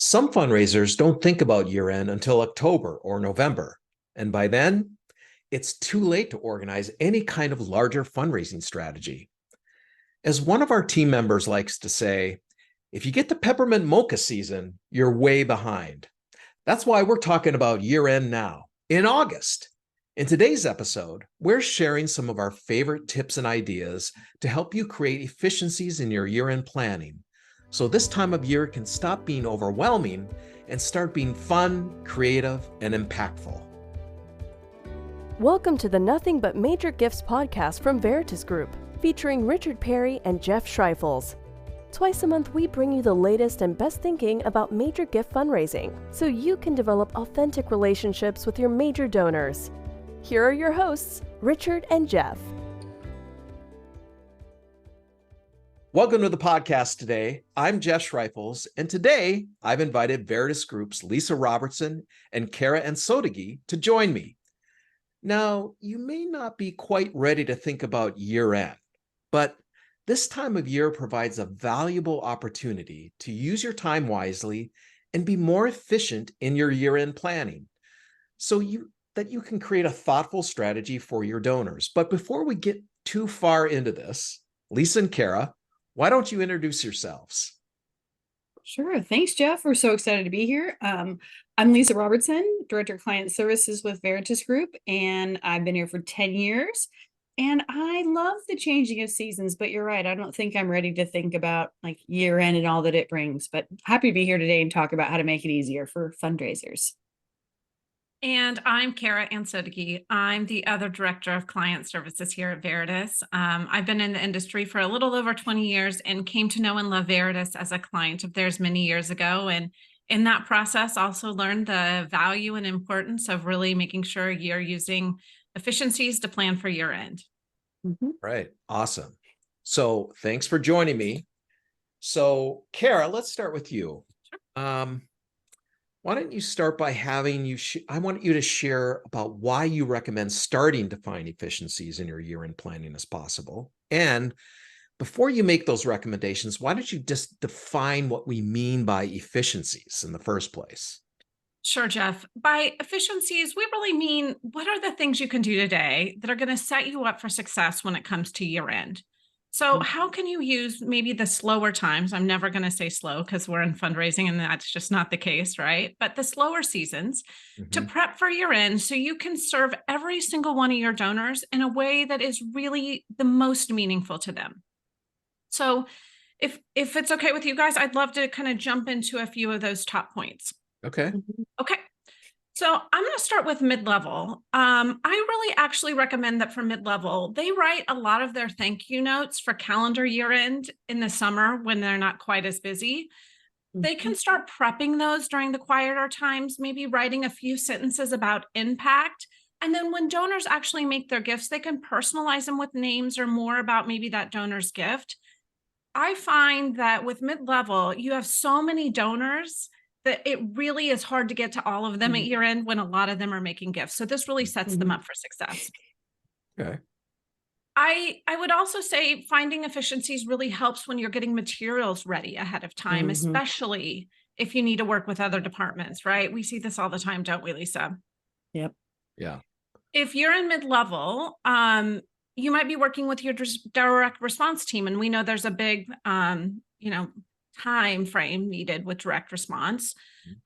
Some fundraisers don't think about year end until October or November. And by then, it's too late to organize any kind of larger fundraising strategy. As one of our team members likes to say, if you get to peppermint mocha season, you're way behind. That's why we're talking about year end now, in August. In today's episode, we're sharing some of our favorite tips and ideas to help you create efficiencies in your year end planning. So this time of year can stop being overwhelming and start being fun, creative, and impactful. Welcome to the Nothing But Major Gifts podcast from Veritas Group, featuring Richard Perry and Jeff Schreifels. Twice a month, we bring you the latest and best thinking about major gift fundraising, so you can develop authentic relationships with your major donors. Here are your hosts, Richard and Jeff. Welcome to the podcast today. I'm Jeff Schreifels, and today I've invited Veritas Group's Lisa Robertson and Kara Ansodagi to join me. Now, you may not be quite ready to think about year end, but this time of year provides a valuable opportunity to use your time wisely and be more efficient in your year end planning so that you can create a thoughtful strategy for your donors. But before we get too far into this, Lisa and Kara, why don't you introduce yourselves? Sure. Thanks, Jeff. We're so excited to be here. I'm Lisa Robertson, Director of Client Services with Veritas Group, and I've been here for 10 years. And I love the changing of seasons, but you're right. I don't think I'm ready to think about like year end and all that it brings, but happy to be here today and talk about how to make it easier for fundraisers. And I'm Kara Ansodagi. I'm the other director of client services here at Veritas. I've been in the industry for a little over 20 years and came to know and love Veritas as a client of theirs many years ago. And in that process, also learned the value and importance of really making sure you're using efficiencies to plan for year end. Right. Awesome. So thanks for joining me. So Kara, let's start with you. Why don't you start by I want you to share about why you recommend starting to find efficiencies in your year-end planning as possible. And before you make those recommendations, why don't you just define what we mean by efficiencies in the first place? Sure, Jeff. By efficiencies, we really mean what are the things you can do today that are going to set you up for success when it comes to year end? So how can you use maybe the slower times? I'm never going to say slow because we're in fundraising and that's just not the case, right? But the slower seasons to prep for year end so you can serve every single one of your donors in a way that is really the most meaningful to them. So if it's okay with you guys, I'd love to kind of jump into a few of those top points. Okay. Okay. So I'm going to start with mid-level. I really actually recommend that for mid-level, they write a lot of their thank you notes for calendar year end in the summer when they're not quite as busy. They can start prepping those during the quieter times, maybe writing a few sentences about impact. And then when donors actually make their gifts, they can personalize them with names or more about maybe that donor's gift. I find that with mid-level, you have so many donors that it really is hard to get to all of them at year end when a lot of them are making gifts. So this really sets them up for success. Okay. I would also say finding efficiencies really helps when you're getting materials ready ahead of time, especially if you need to work with other departments, right? We see this all the time, don't we, Lisa? Yep. Yeah. If you're in mid-level, you might be working with your direct response team. And we know there's a big, time frame needed with direct response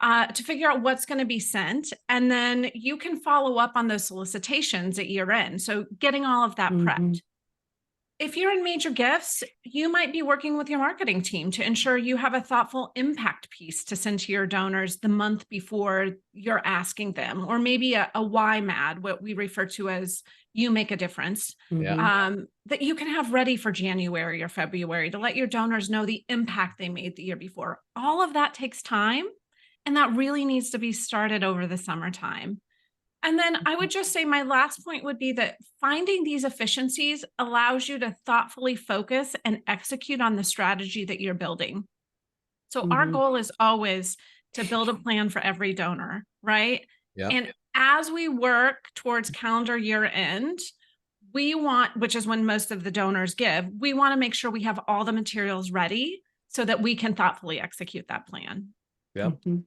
to figure out what's going to be sent. And then you can follow up on those solicitations at year end. So getting all of that prepped. If you're in major gifts, you might be working with your marketing team to ensure you have a thoughtful impact piece to send to your donors the month before you're asking them, or maybe a YMAD, what we refer to as you make a difference, that you can have ready for January or February to let your donors know the impact they made the year before. All of that takes time, and that really needs to be started over the summertime. And then I would just say my last point would be that finding these efficiencies allows you to thoughtfully focus and execute on the strategy that you're building. So our goal is always to build a plan for every donor, right? Yeah. And as we work towards calendar year end, we want, which is when most of the donors give, we want to make sure we have all the materials ready so that we can thoughtfully execute that plan. Yep. Mm-hmm.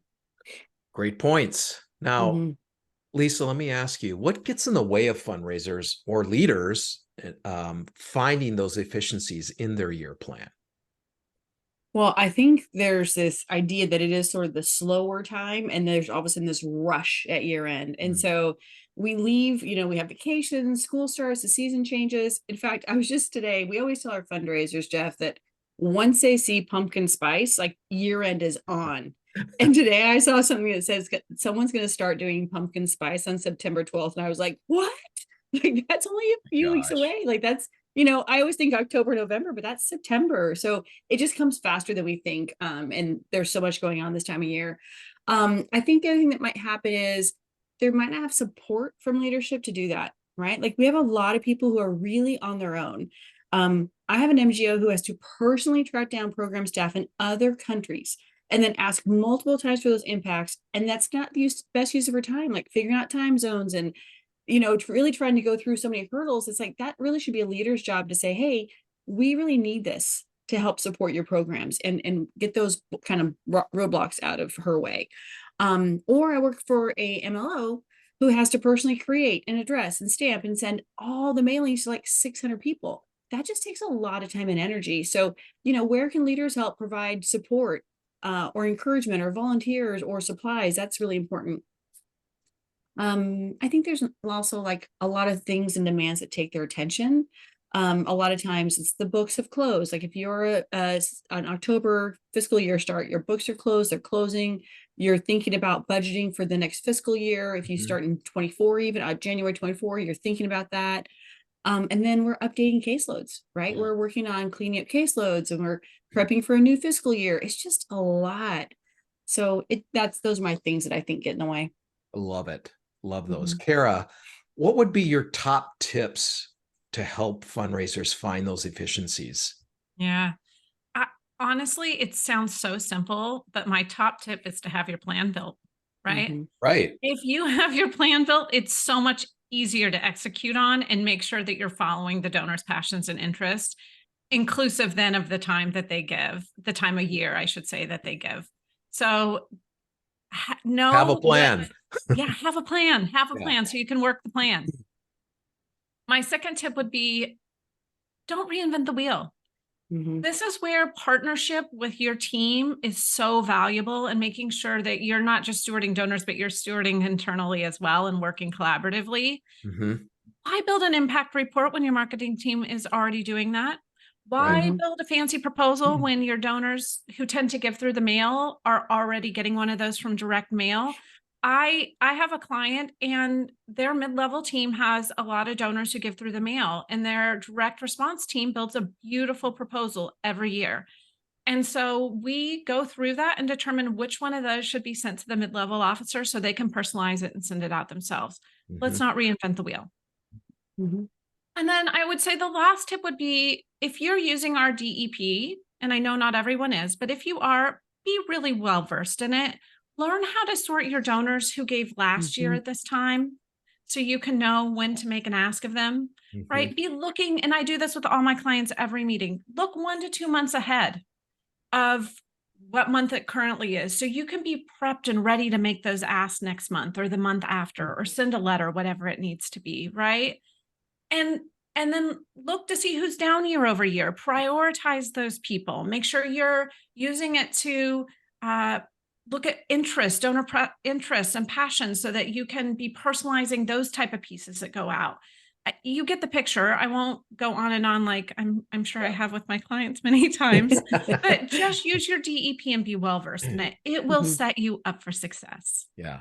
Great points. Now, Mm-hmm. Lisa, let me ask you, what gets in the way of fundraisers or leaders finding those efficiencies in their year plan? Well, I think there's this idea that it is sort of the slower time, and there's all of a sudden this rush at year end. And so we leave, we have vacations, school starts, the season changes. In fact, I was just today, we always tell our fundraisers, Jeff, that once they see pumpkin spice, like year end is on. And today I saw something that says someone's going to start doing pumpkin spice on September 12th. And I was like, what? Like, that's only a few weeks Gosh. away. Like, that's, I always think October, November, but that's September. So it just comes faster than we think. And there's so much going on this time of year. I think the other thing that might happen is there might not have support from leadership to do that, right? Like, we have a lot of people who are really on their own. I have an MGO who has to personally track down program staff in other countries and then ask multiple times for those impacts. And that's not the best use of her time, like figuring out time zones and really trying to go through so many hurdles. It's like that really should be a leader's job to say, hey, we really need this to help support your programs and get those kind of roadblocks out of her way. Or I work for a MLO who has to personally create and address and stamp and send all the mailings to like 600 people. That just takes a lot of time and energy. So, where can leaders help provide support or encouragement or volunteers or supplies? That's really important. I think there's also like a lot of things and demands that take their attention. A lot of times it's the books have closed. Like if you're an October fiscal year start, your books are closed, they're closing. You're thinking about budgeting for the next fiscal year. If you start in 24, even January 24, you're thinking about that. And then we're updating caseloads, right? Yeah. We're working on cleaning up caseloads and we're prepping for a new fiscal year. It's just a lot. So those are my things that I think get in the way. Love it. Love those. Kara, what would be your top tips to help fundraisers find those efficiencies? Yeah. Honestly, it sounds so simple, but my top tip is to have your plan built, right? Right. If you have your plan built, it's so much easier to execute on and make sure that you're following the donor's passions and interests, inclusive then of the time that they give, the time of year, I should say, that they give. So have a plan. Have a plan. Have a plan so you can work the plan. My second tip would be don't reinvent the wheel. This is where partnership with your team is so valuable and making sure that you're not just stewarding donors, but you're stewarding internally as well and working collaboratively. Why build an impact report when your marketing team is already doing that? Why build a fancy proposal when your donors who tend to give through the mail are already getting one of those from direct mail? I have a client and their mid-level team has a lot of donors who give through the mail, and their direct response team builds a beautiful proposal every year. And so we go through that and determine which one of those should be sent to the mid-level officer so they can personalize it and send it out themselves. Let's not reinvent the wheel. And then I would say the last tip would be if you're using our DEP, and I know not everyone is, but if you are, be really well versed in it. Learn how to sort your donors who gave last year at this time so you can know when to make an ask of them, right? Be looking, and I do this with all my clients every meeting, look 1 to 2 months ahead of what month it currently is. So you can be prepped and ready to make those asks next month or the month after or send a letter, whatever it needs to be, right? And then look to see who's down year over year, prioritize those people, make sure you're using it to look at donor interests and passions so that you can be personalizing those type of pieces that go out. You get the picture. I won't go on and on like I'm sure I have with my clients many times, but just use your DEP and be well versed in it. It will set you up for success. Yeah.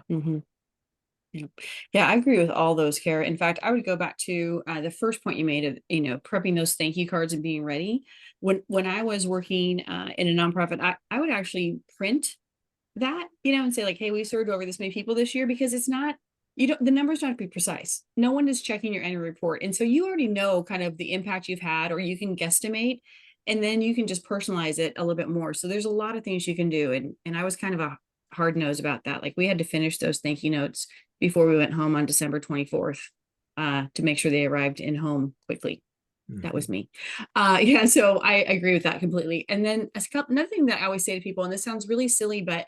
Yeah, I agree with all those, Kara. In fact, I would go back to the first point you made of, prepping those thank you cards and being ready. When I was working in a nonprofit, I would actually print that, and say like, hey, we served over this many people this year, because it's not, the numbers don't have to be precise. No one is checking your annual report. And so you already know kind of the impact you've had, or you can guesstimate, and then you can just personalize it a little bit more. So there's a lot of things you can do. And I was kind of a hard nose about that. Like, we had to finish those thank you notes before we went home on December 24th to make sure they arrived in home quickly. That was me. So I agree with that completely. And then another thing that I always say to people, and this sounds really silly, but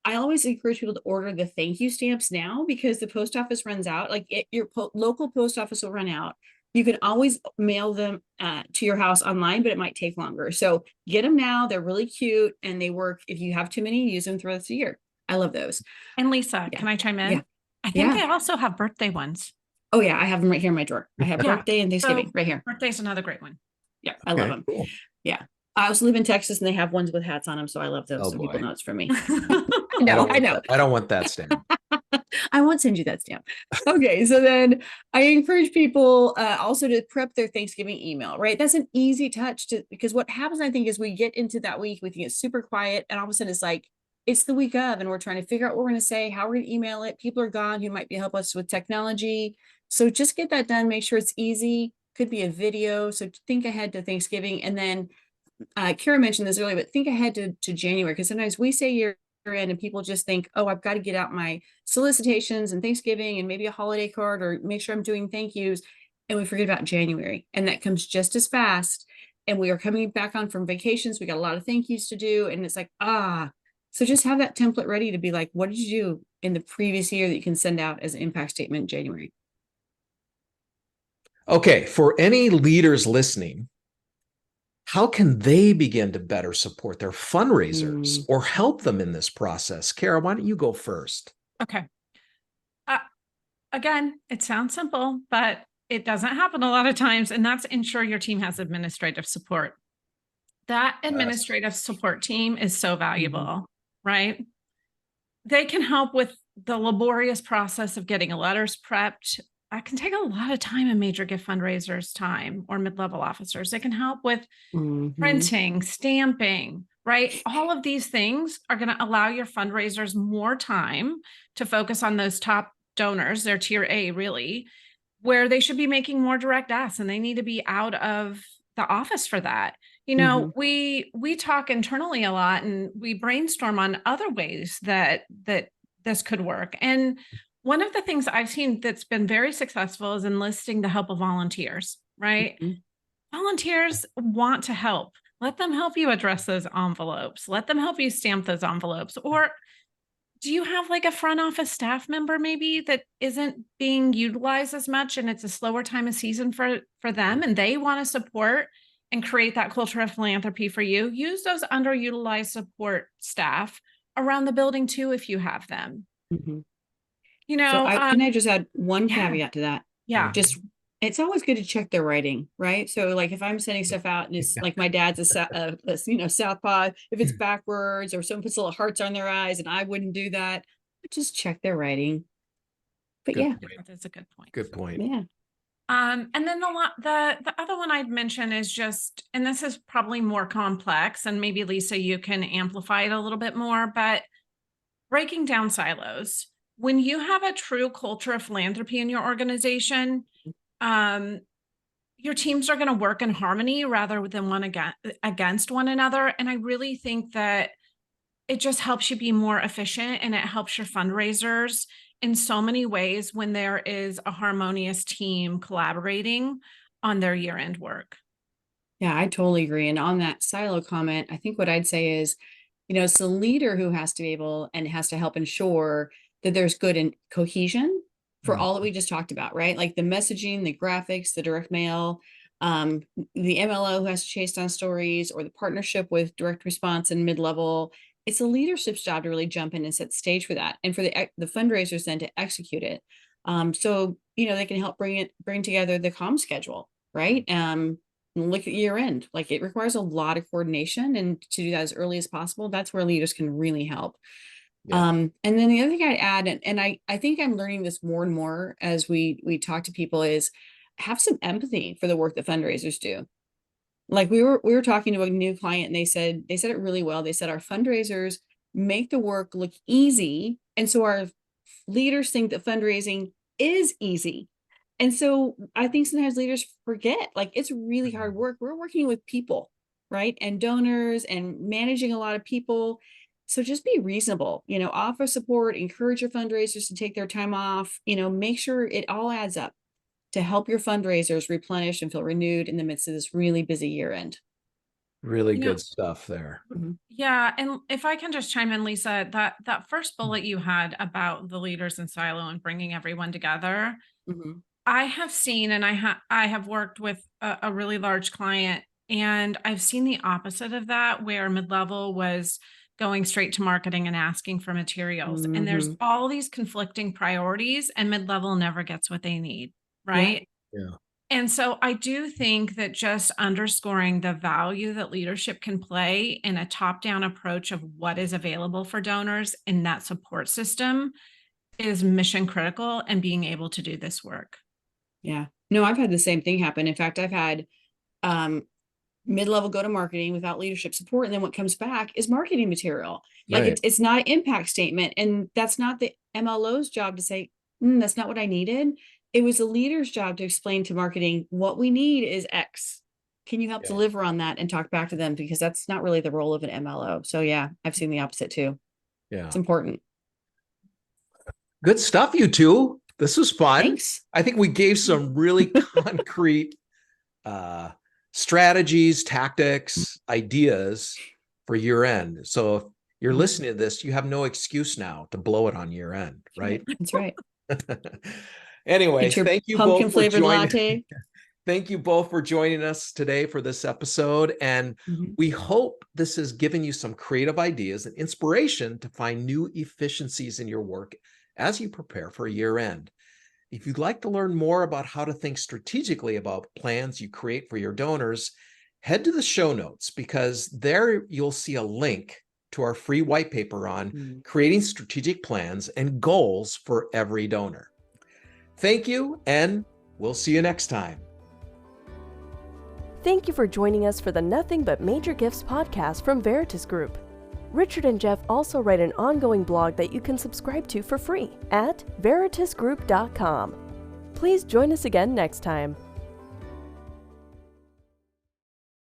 I always encourage people to order the thank you stamps now, because the post office runs out. Like your local post office will run out. You can always mail them to your house online, but it might take longer. So get them now. They're really cute and they work. If you have too many, use them throughout the year. I love those. And Lisa, Yeah. can I chime in? Yeah. I think Yeah. they also have birthday ones. Oh yeah, I have them right here in my drawer. I have Yeah. birthday and Thanksgiving So right here. Birthday's another great one. Yeah, I love them. Cool. Yeah. I also live in Texas and they have ones with hats on them. So I love those. Oh, So people boy. know it's from me. I No, don't I want know. that. I don't want that stamp. I won't send you that stamp. Okay, so then I encourage people also to prep their Thanksgiving email, right? That's an easy touch to, because what happens, I think, is we get into that week, we can get super quiet, and all of a sudden it's like, it's the week of, and we're trying to figure out what we're going to say, how we're going to email it. People are gone who might be help us with technology. So just get that done. Make sure it's easy. Could be a video. So think ahead to Thanksgiving. And then Kara mentioned this earlier, but think ahead to January, because sometimes we say year end and people just think, oh, I've got to get out my solicitations and Thanksgiving and maybe a holiday card or make sure I'm doing thank yous. And we forget about January, and that comes just as fast. And we are coming back on from vacations. We got a lot of thank yous to do. And it's like, so just have that template ready to be like, what did you do in the previous year that you can send out as an impact statement in January? Okay, for any leaders listening, how can they begin to better support their fundraisers or help them in this process? Kara, why don't you go first? Okay. Again, it sounds simple, but it doesn't happen a lot of times. And that's ensure your team has administrative support. That administrative support team is so valuable, right? They can help with the laborious process of getting letters prepped. That can take a lot of time in major gift fundraisers' time, or mid-level officers. They can help with printing, stamping, right? All of these things are going to allow your fundraisers more time to focus on those top donors, their tier A really, where they should be making more direct asks, and they need to be out of the office for that. You know, we talk internally a lot and we brainstorm on other ways that this could work. And one of the things I've seen that's been very successful is enlisting the help of volunteers, right? Volunteers want to help. Let them help you address those envelopes. Let them help you stamp those envelopes. Or do you have like a front office staff member maybe that isn't being utilized as much, and it's a slower time of season for them, and they want to support and create that culture of philanthropy for you? Use those underutilized support staff around the building too, if you have them. You know, so can I just add one yeah. caveat to that? Yeah. Just, it's always good to check their writing, right? So like if I'm sending stuff out and it's like my dad's a southpaw, if it's backwards or someone puts little hearts on their eyes and I wouldn't do that, just check their writing. But Good yeah, point. That's a good point. Good point. Yeah. And then the other one I'd mention is just, and this is probably more complex, and maybe Lisa, you can amplify it a little bit more, but breaking down silos. When you have a true culture of philanthropy in your organization, your teams are going to work in harmony rather than one against one another. And I really think that it just helps you be more efficient, and it helps your fundraisers in so many ways when there is a harmonious team collaborating on their year-end work. Yeah, I totally agree. And on that silo comment, I think what I'd say is, it's the leader who has to be able and has to help ensure that there's good and cohesion for all that we just talked about, right? Like the messaging, the graphics, the direct mail, the MLO who has to chase down stories, or the partnership with direct response and mid-level. It's a leadership's job to really jump in and set the stage for that, and for the fundraisers then to execute it. So they can help bring together the comm schedule, right? Look at year end. Like it requires a lot of coordination, and to do that as early as possible, that's where leaders can really help. Yeah. And then the other thing I'd add, and I think I'm learning this more and more as we talk to people, is have some empathy for the work that fundraisers do. Like we were talking to a new client, and they said it really well. They said our fundraisers make the work look easy, and so our leaders think that fundraising is easy. And so I think sometimes leaders forget, like it's really hard work. We're working with people, right? And donors and managing a lot of people. So just be reasonable, offer support, encourage your fundraisers to take their time off, make sure it all adds up to help your fundraisers replenish and feel renewed in the midst of this really busy year end. Really You know, good stuff there. yeah, and if I can just chime in, Lisa, that first bullet you had about the leaders in silo and bringing everyone together, Mhm. I have seen, and I have worked with a really large client, and I've seen the opposite of that, where mid-level was going straight to marketing and asking for materials, and there's Mhm. all these conflicting priorities, and mid-level never gets what they need, Yeah. right? Yeah. And so I do think that just underscoring the value that leadership can play in a top-down approach of what is available for donors in that support system is mission critical and being able to do this work. Yeah. No, I've had the same thing happen. In fact, I've had um mid-level go to marketing without leadership support, and then what comes back is marketing material. Like Right. it's not an impact statement, and that's not the MLO's job to say, that's not what I needed. It was the leader's job to explain to marketing what we need is X. Can you help Yeah. deliver on that and talk back to them? Because that's not really the role of an MLO. So yeah, I've seen the opposite too. It's Yeah. important. Good stuff, you two. This was fun. Thanks. I think we gave some really concrete strategies, tactics, ideas for year end. So if you're listening to this, you have no excuse now to blow it on year end, right? That's right. Anyway, Get your thank you pumpkin both for flavored joining. latte. Thank you both for joining us today for this episode. And we hope this has given you some creative ideas and inspiration to find new efficiencies in your work as you prepare for year end. If you'd like to learn more about how to think strategically about plans you create for your donors, head to the show notes, because there you'll see a link to our free white paper on creating strategic plans and goals for every donor. Thank you, and we'll see you next time. Thank you for joining us for the Nothing But Major Gifts podcast from Veritas Group. Richard and Jeff also write an ongoing blog that you can subscribe to for free at veritasgroup.com. Please join us again next time.